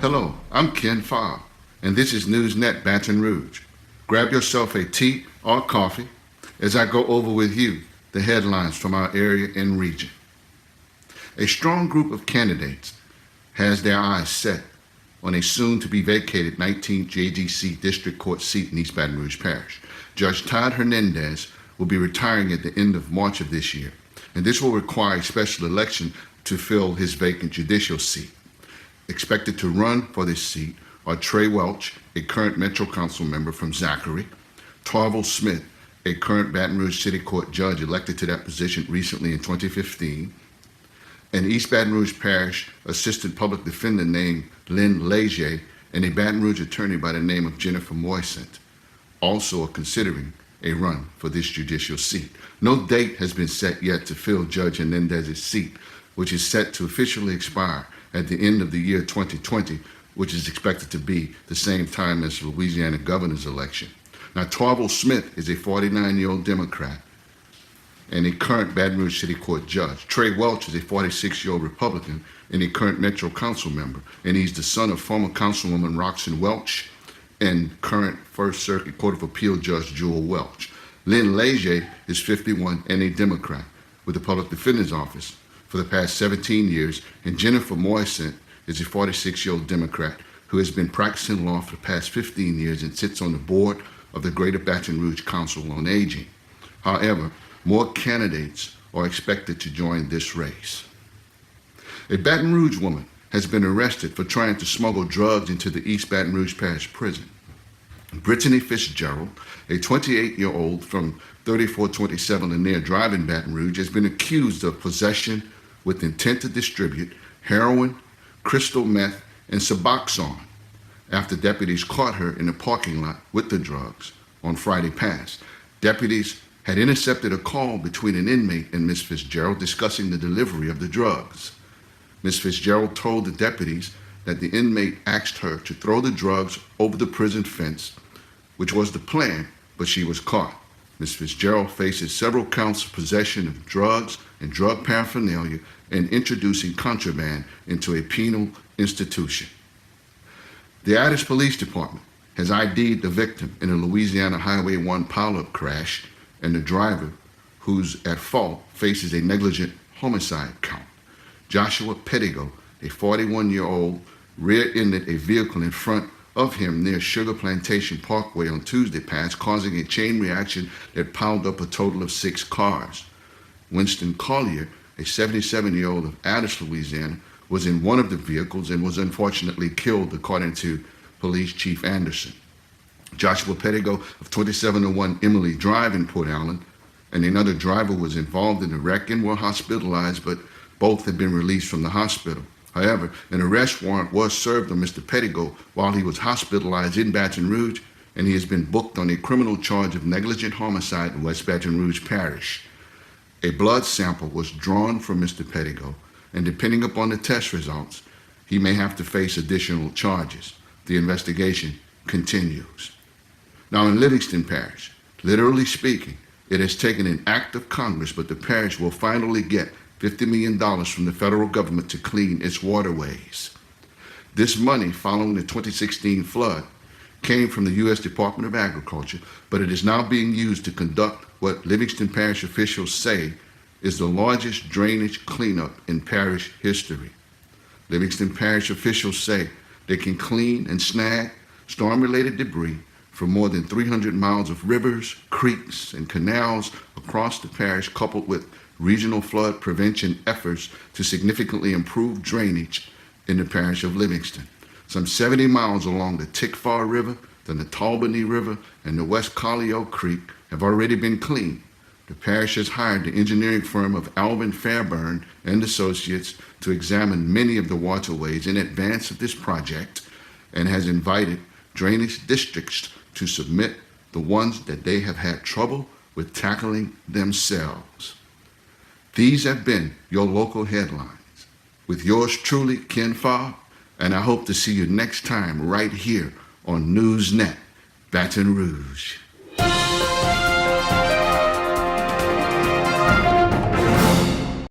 Hello, I'm Ken Fogg, and this is NewsNet Baton Rouge. Grab yourself a tea or coffee as I go over with you the headlines from our area and region. A strong group of candidates has their eyes set on a soon-to-be vacated 19th JDC District Court seat in East Baton Rouge Parish. Judge Todd Hernandez will be retiring at the end of March of this year, and this will require a special election to fill his vacant judicial seat. Expected to run for this seat are Trey Welch, a current Metro Council member from Zachary, Tarvel Smith, a current Baton Rouge City Court judge elected to that position recently in 2015, an East Baton Rouge Parish Assistant Public Defender named Lynn Leger, and a Baton Rouge attorney by the name of Jennifer Moisant, also are considering a run for this judicial seat. No date has been set yet to fill Judge Hernandez's seat, which is set to officially expire at the end of the year 2020, which is expected to be the same time as the Louisiana governor's election. Now, Tarvel Smith is a 49-year-old Democrat and a current Baton Rouge City Court judge. Trey Welch is a 46-year-old Republican and a current Metro Council member, and he's the son of former Councilwoman Roxanne Welch and current First Circuit Court of Appeal Judge Jewel Welch. Lynn Leger is 51 and a Democrat with the Public Defender's Office for the past 17 years, and Jennifer Moisant is a 46-year-old Democrat who has been practicing law for the past 15 years and sits on the board of the Greater Baton Rouge Council on Aging. However, more candidates are expected to join this race. A Baton Rouge woman has been arrested for trying to smuggle drugs into the East Baton Rouge Parish Prison. Brittany Fitzgerald, a 28-year-old from 3427 Lanier Drive in Baton Rouge, has been accused of possession with intent to distribute heroin, crystal meth, and Suboxone after deputies caught her in the parking lot with the drugs on Friday past. Deputies had intercepted a call between an inmate and Ms. Fitzgerald discussing the delivery of the drugs. Ms. Fitzgerald told the deputies that the inmate asked her to throw the drugs over the prison fence, which was the plan, but she was caught. Ms. Fitzgerald faces several counts of possession of drugs and drug paraphernalia and introducing contraband into a penal institution. The Addis Police Department has ID'd the victim in a Louisiana Highway 1 pileup crash, and the driver, who's at fault, faces a negligent homicide count. Joshua Pettigo, a 41-year-old, rear-ended a vehicle in front of him near Sugar Plantation Parkway on Tuesday past, causing a chain reaction that piled up a total of 6 cars. Winston Collier, a 77-year-old of Addis, Louisiana, was in one of the vehicles and was unfortunately killed, according to Police Chief Anderson. Joshua Pettigo of 2701 Emily Drive in Port Allen and another driver was involved in the wreck and were hospitalized, but both had been released from the hospital. However, an arrest warrant was served on Mr. Pettigo while he was hospitalized in Baton Rouge, and he has been booked on a criminal charge of negligent homicide in West Baton Rouge Parish. A blood sample was drawn from Mr. Pettigo, and depending upon the test results, he may have to face additional charges. The investigation continues. Now, in Livingston Parish, literally speaking, it has taken an act of Congress, but the parish will finally get $50 million from the federal government to clean its waterways. This money, following the 2016 flood, came from the U.S. Department of Agriculture, but it is now being used to conduct what Livingston Parish officials say is the largest drainage cleanup in parish history. Livingston Parish officials say they can clean and snag storm-related debris from more than 300 miles of rivers, creeks, and canals across the parish, coupled with regional flood prevention efforts to significantly improve drainage in the parish of Livingston. Some 70 miles along the Tickfaw River, the Natalbany River, and the West Colleo Creek have already been cleaned. The parish has hired the engineering firm of Alvin Fairburn and Associates to examine many of the waterways in advance of this project and has invited drainage districts to submit the ones that they have had trouble with tackling themselves. These have been your local headlines. With yours truly, Ken Fogg, and I hope to see you next time right here on NewsNet, Baton Rouge.